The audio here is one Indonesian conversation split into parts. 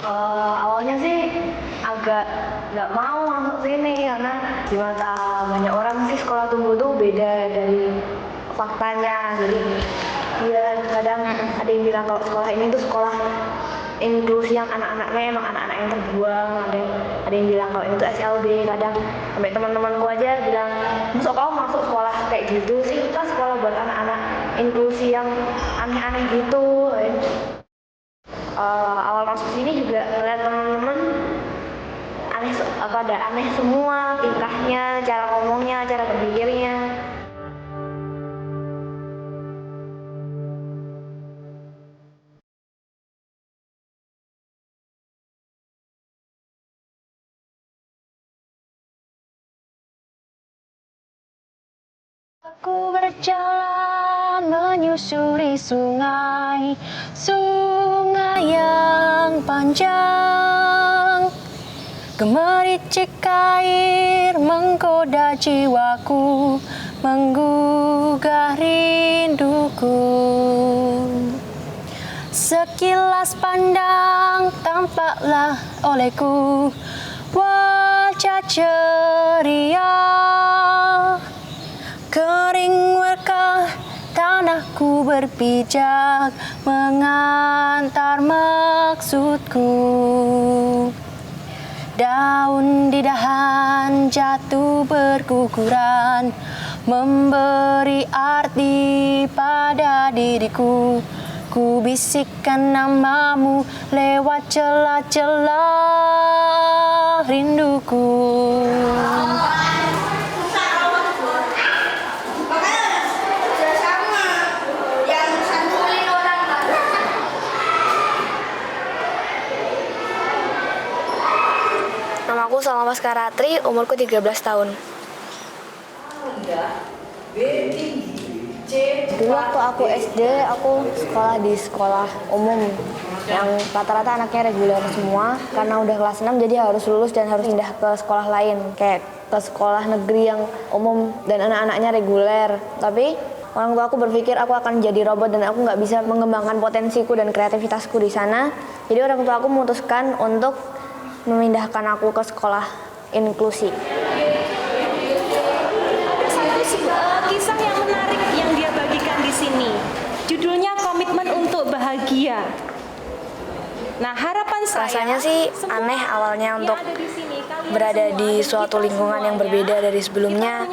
Awalnya sih agak nggak mau masuk sini karena di mata banyak orang sih sekolah tunggu tuh beda dari faktanya. Jadi ya kadang ada yang bilang kalau sekolah ini tuh sekolah inklusi yang anak-anaknya emang anak-anak yang terbuang. Ada yang bilang kalau itu SLB. Kadang sampai teman-temanku aja bilang, "Masuk kamu masuk sekolah kayak gitu sih, kita sekolah buat anak-anak inklusi yang aneh-aneh gitu." Awal masuk sini juga ngeliat teman-teman pada aneh semua, tingkahnya, cara ngomongnya, cara berpikirnya. Aku berjalan menyusuri sungai, sungai yang panjang. Gemericik air menggoda jiwaku, menggugah rinduku. Sekilas pandang tampaklah olehku wajah ceria. Kering werkah tanahku berpijak mengantar maksudku. Daun di dahan jatuh berguguran, memberi arti pada diriku. Ku bisikkan namamu lewat celah-celah rinduku. Namaku Salma Baskaratri, umurku 13 tahun. Dulu waktu aku SD, aku sekolah di sekolah umum yang rata-rata anaknya reguler semua. Karena udah kelas 6 jadi harus lulus dan harus pindah ke sekolah lain, kayak ke sekolah negeri yang umum dan anak-anaknya reguler. Tapi orang tua aku berpikir aku akan jadi robot dan aku nggak bisa mengembangkan potensiku dan kreativitasku di sana. Jadi orang tua aku memutuskan untuk memindahkan aku ke sekolah inklusi. Ada satu kisah yang menarik yang dia bagikan di sini. Judulnya Komitmen untuk Bahagia. Nah, harapan saya Rasanya sih aneh awalnya untuk berada di suatu lingkungan yang berbeda dari sebelumnya.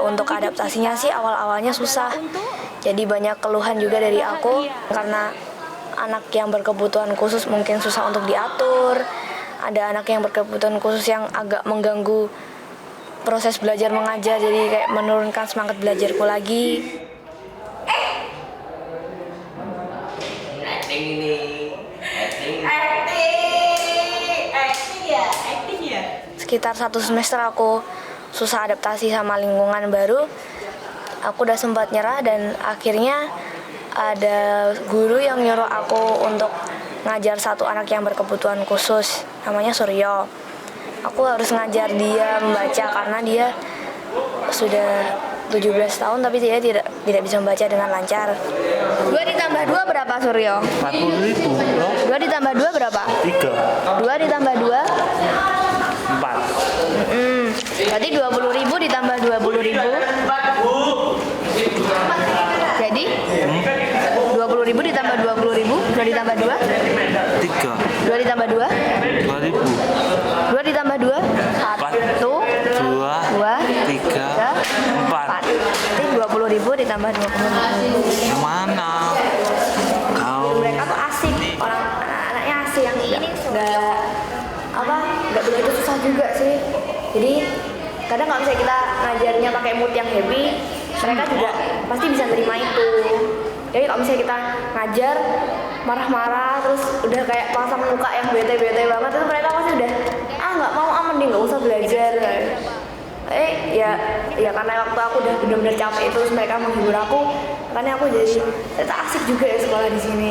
Untuk adaptasinya sih awal-awalnya susah. Jadi banyak keluhan juga dari aku karena anak yang berkebutuhan khusus mungkin susah untuk diatur. Ada anak yang berkebutuhan khusus yang agak mengganggu proses belajar mengajar, jadi kayak menurunkan semangat belajarku lagi. acting ya. Sekitar 1 semester aku susah adaptasi sama lingkungan baru. Aku udah sempat nyerah dan akhirnya ada guru yang nyuruh aku untuk ngajar satu anak yang berkebutuhan khusus, namanya Suryo. Aku harus ngajar dia membaca karena dia sudah 17 tahun tapi dia tidak bisa membaca dengan lancar. 2 ditambah 2 berapa, Suryo? 40.000. 2 ditambah 2 berapa? 3. 2 ditambah 2? 4. Berarti 20.000 ditambah 20.000. Jadi 20.000 ditambah 20.000, 2 ditambah 2? 3. 2 ditambah 2? 2.000. 2 ditambah 2? 1, 2, 2, 3, 4. 4. Jadi 20.000 ditambah 20.000. Yang mana? Kau Mereka tuh asik, anak-anaknya asik yang ini nggak begitu susah juga sih. Jadi kadang kalau misalnya kita ngajarnya pakai mood yang happy, mereka juga pasti bisa terima itu. Jadi kalau misalnya kita ngajar marah-marah terus udah kayak pasang muka yang bete-bete banget, itu mereka pasti udah nggak mau, mending nggak usah belajar. Ya karena waktu aku udah benar-benar capek itu, terus mereka menghibur aku, makanya aku jadi ternyata asik juga ya sekolah di sini.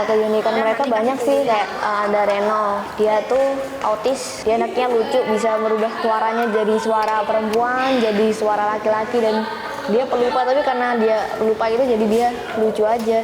Keunikan mereka banyak sih, kayak ada Reno, dia tuh autis, dia anaknya lucu, bisa merubah suaranya jadi suara perempuan, jadi suara laki-laki, dan dia pelupa, tapi karena dia pelupa itu jadi dia lucu aja.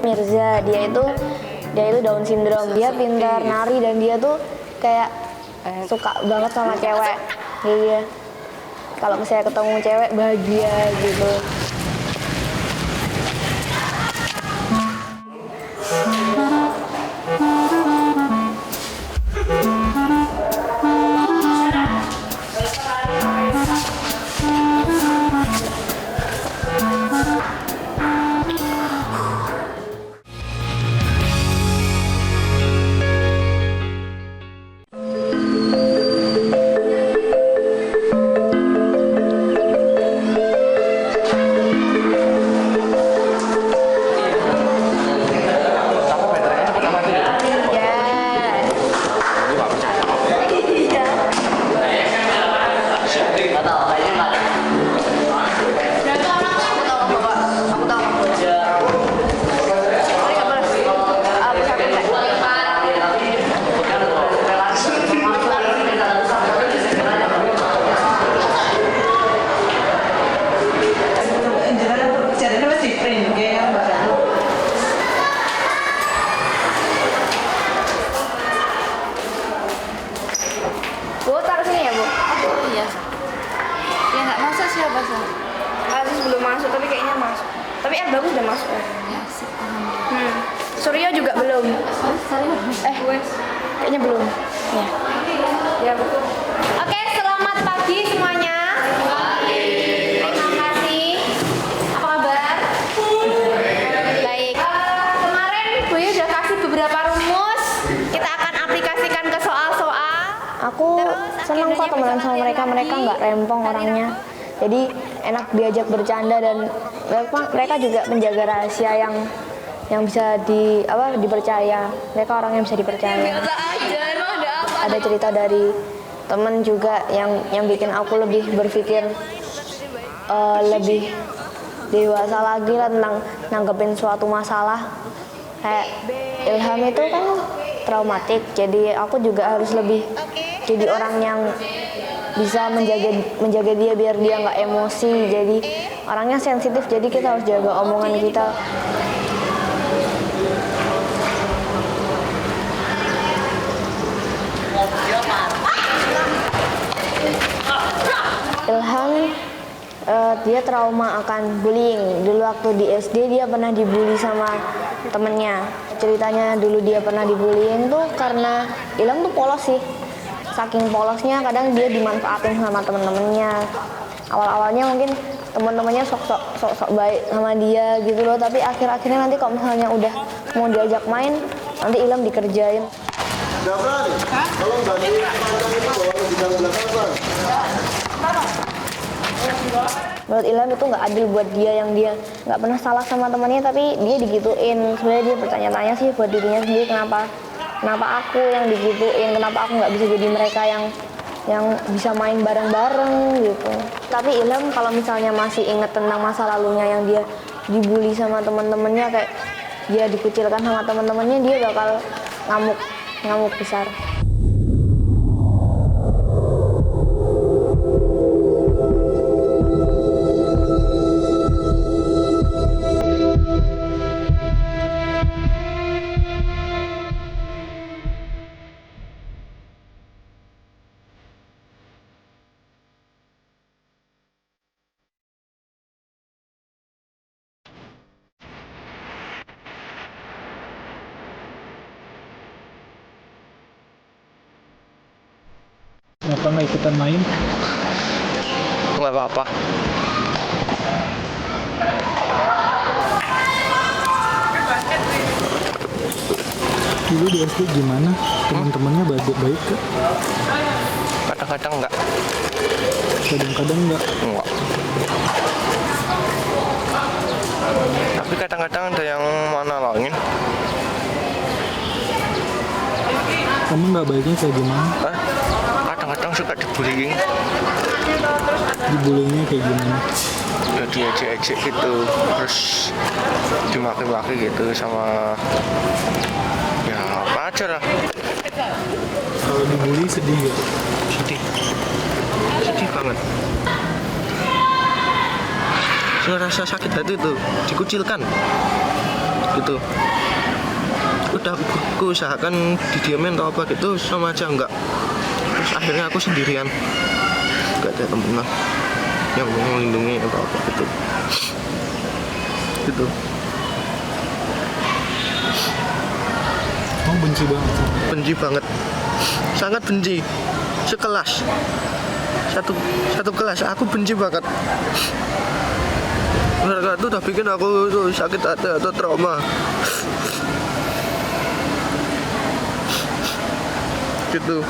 Mirza, dia itu Down syndrome. Dia pintar nari dan dia tuh kayak suka banget sama cewek. Dia kalau misalnya ketemu cewek bahagia gitu. Bu, taruh sini ya, Bu? Iya. Ya nggak masuk siapa sih? Aziz belum masuk, tapi kayaknya masuk. Tapi bagus udah masuk. Ya sih. Suryo juga belum. Kayaknya belum. Ya. Ya, betul. Oke, selamat pagi semuanya. Terima kasih. Apa kabar? Baik. Kemarin Bu Yu udah kasih beberapa rumus. Kita akan aplikasikan ke soal-soal. Aku senang kok temenan sama mereka nggak rempong orangnya. Jadi enak diajak bercanda dan mereka juga menjaga rahasia yang bisa dipercaya. Mereka orang yang bisa dipercaya. Ada cerita dari temen juga yang bikin aku lebih berpikir lebih dewasa lagi lah tentang nanggepin suatu masalah. Kayak Ilham itu kan traumatik, jadi aku juga harus lebih jadi orang yang bisa menjaga dia biar dia nggak emosi. Jadi orangnya sensitif, jadi kita harus jaga omongan kita. Ilham dia trauma akan bullying. Dulu waktu di SD dia pernah dibully sama temennya. Ceritanya dulu dia pernah dibullying tuh karena Ilham tuh polos sih. Saking polosnya kadang dia dimanfaatin sama temen-temennya. Awal-awalnya mungkin temen-temennya sok baik sama dia gitu loh, tapi akhir-akhirnya nanti kalau misalnya udah mau diajak main, nanti Ilham dikerjain. Nggak berani? Kalau nggak dipandang itu bawa ke bidang belakang, Bang. Menurut Ilham itu nggak adil buat dia, yang dia nggak pernah salah sama temannya tapi dia digituin. Sebenarnya dia bertanya-tanya sih buat dirinya sendiri, kenapa aku yang digituin, kenapa aku nggak bisa jadi mereka yang bisa main bareng-bareng gitu. Tapi Ilham kalau misalnya masih inget tentang masa lalunya yang dia dibully sama teman-temannya, kayak dia dikucilkan sama teman-temannya, dia bakal ngamuk besar. Kenapa nggak ikutan main? Nggak apa-apa. Dulu di SD gimana? Teman-temannya baik-baik kah? Kadang-kadang nggak. Kadang-kadang nggak. Nggak. Tapi kadang-kadang ada yang mana nolongin. Kamu nggak baiknya kayak gimana? Kadang-kadang suka dibullying. Dibullyingnya kayak gimana? Ya diejek-ejek gitu, terus dimaki-maki gitu sama ya apa aja lah. Kalau dibully sedih ya? Sedih banget. Saya rasa sakit hati tuh, dikucilkan. gitu. Udah aku usahakan didiamin atau apa gitu sama aja enggak. Terus akhirnya aku sendirian, nggak ada temen lah yang mau melindungi atau apa gitu. Gitu. Kamu benci banget. Benci banget, sangat benci. Sekelas, satu kelas aku benci banget. Mereka itu udah bikin aku tuh sakit hati atau trauma. Gitu.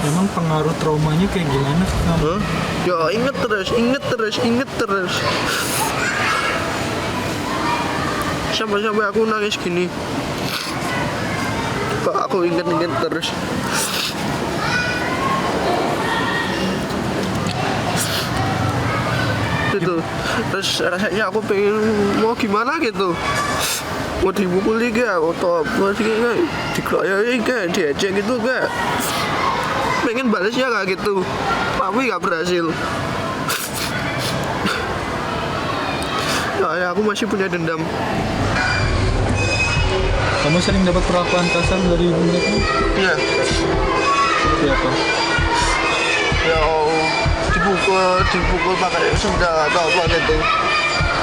Emang pengaruh traumanya kayak gimana ke kamu? Hah? Ya inget terus. Sampai aku nangis gini. Pak, aku inget terus. Gitu. Terus rasanya aku pengen mau gimana gitu. Mau dipukuli gak? Atau apa sih gak? Dikeroyokin gak? Diajak gitu gak? Pengen balasnya gak gitu. Tapi gak berhasil. Ya, aku masih punya dendam. Kamu sering dapat perlakuan kasar dari mereka? Iya. Seperti apa? Ya dipukul pakai sendal atau apa gitu.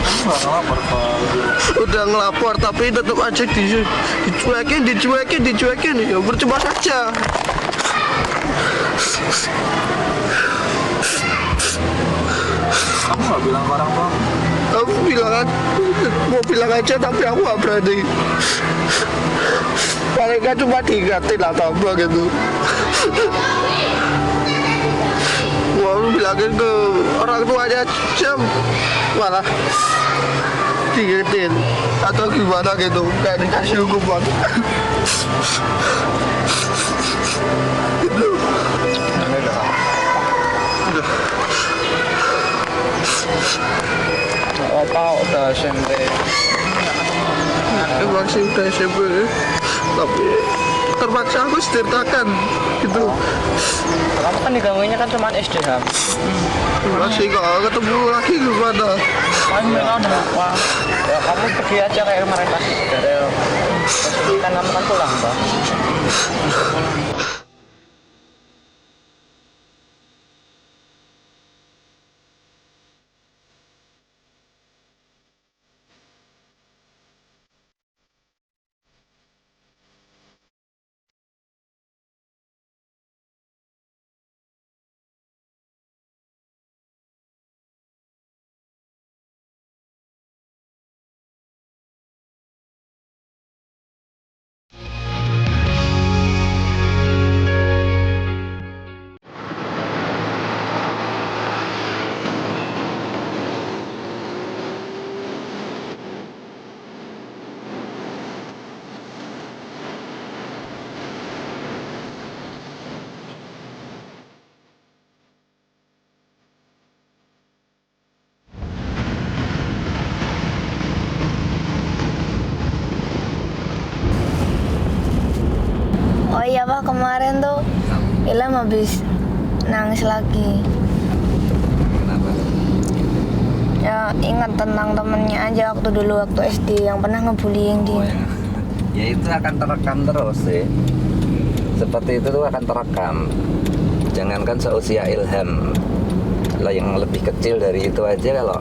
Kamu nggak ngelapor Pak? Udah ngelapor tapi tetap aja dicuekin ya percuma saja. Kamu nggak bilang ke orang tua? Aku mau bilang aja tapi aku gak berani. Mereka cuma diingatin atau apa gitu. Mau bilangin ke orang tuanya jam malah diingetin atau gimana gitu, kayak dikasih hukuman. Gitu. Apa udah SMP? Emang sih udah SMP, tapi terpaksa aku setirtakan gitu. Kamu kan digangguinnya kan cuma SD kan? Masih kalau ketemu lagi gimana? Kenapa? Ya kamu pergi aja kayak kemarin pas dari kan kamu kan pulang Pak. Oh iya Pak, kemarin tuh Ilham habis nangis lagi. Kenapa? Ya ingat tentang temennya aja waktu SD yang pernah ngebullying dia. Ya itu akan terekam terus sih. Seperti itu tuh akan terekam. Jangankan seusia Ilham, lah yang lebih kecil dari itu aja kalau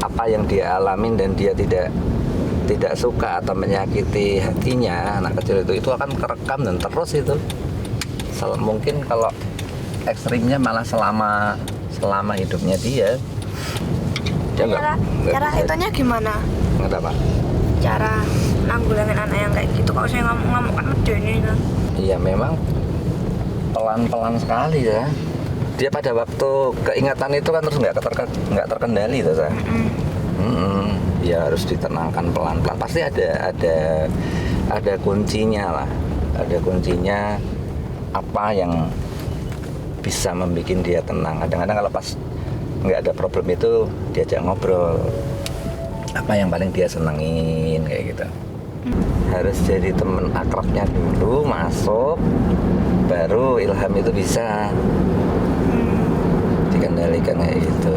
apa yang dia alamin dan dia tidak suka atau menyakiti hatinya anak kecil itu akan kerekam dan terus itu. Mungkin kalau ekstrimnya malah selama hidupnya dia. Cara itunya gimana? Nggak apa? Cara nanggulangin anak yang kayak gitu. Kalau saya ngamuk kan medeni kan. Iya memang pelan-pelan sekali ya. Dia pada waktu keingatan itu kan terus nggak terkendali tuh saya. Ya harus ditenangkan pelan-pelan. Pasti ada kuncinya lah. Ada kuncinya apa yang bisa membuat dia tenang. Kadang-kadang kalau pas nggak ada problem itu diajak ngobrol. Apa yang paling dia senengin kayak gitu. Harus jadi teman akrabnya dulu, masuk, baru Ilham itu bisa dikendalikan kayak gitu.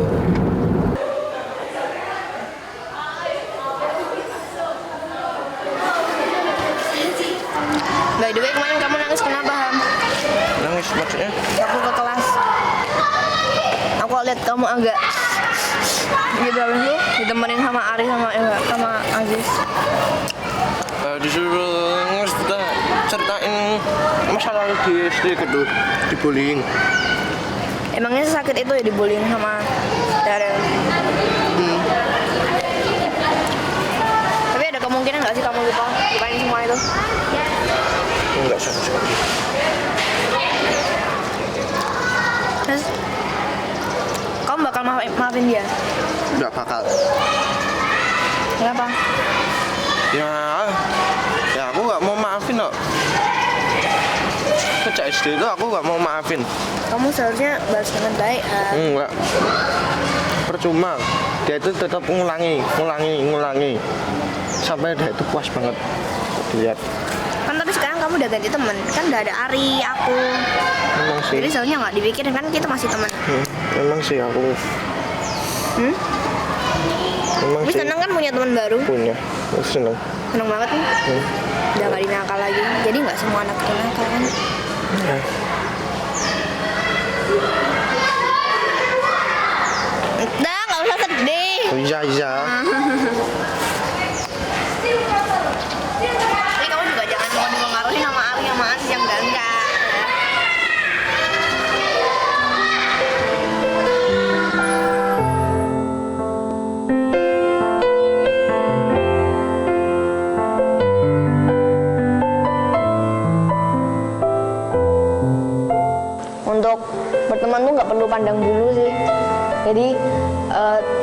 waktu ke kelas aku lihat kamu agak gitu, habis itu ditemenin sama Ari sama Eva sama Aziz. Disuruh ceritain masalah di SD gitu, di bullying. Emangnya sakit itu ya dibullying sama Darel? Tapi ada kemungkinan nggak sih kamu lupain semua itu? Enggak sama sekali. Terus kamu bakal maafin dia? Enggak bakal. Kenapa? Ya aku nggak mau maafin kok. Sejak SD itu aku nggak mau maafin. Kamu seharusnya balas dengan baik. Enggak. Percuma. Dia itu tetap ngulangi sampai dia itu puas banget. Lihat. Kan tapi sekarang kamu udah ganti temen, kan udah ada Ari, aku. Memang sih. Jadi seharusnya nggak dipikirin, kan kita masih teman. Memang sih aku. Memang Tapi sih. seneng kan punya teman baru? Punya. Seneng. Seneng banget nih. Udah nggak dinakal lagi. Jadi nggak semua anak itu nakal kan? Udah, nggak usah sedih. Iya. Tapi kamu juga jangan mau dipengaruhi sama Ari sama Aziz yang enggak. Untuk berteman tuh nggak perlu pandang bulu sih. Jadi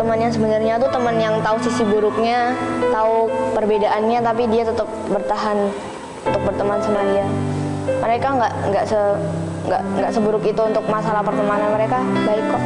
teman yang sebenarnya tuh teman yang tahu sisi buruknya, tahu perbedaannya, tapi dia tetap bertahan untuk berteman sama dia. Mereka nggak seburuk itu untuk masalah pertemanan, mereka baik kok.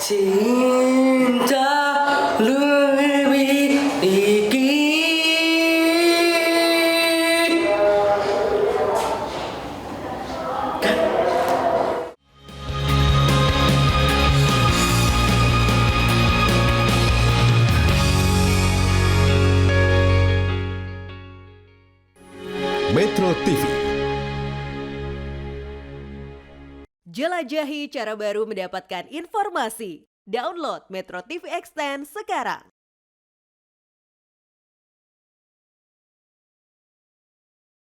Cinta lebih dikit. Metro TV. Jelajahi cara baru mendapatkan informasi. Download Metro TV Extend sekarang.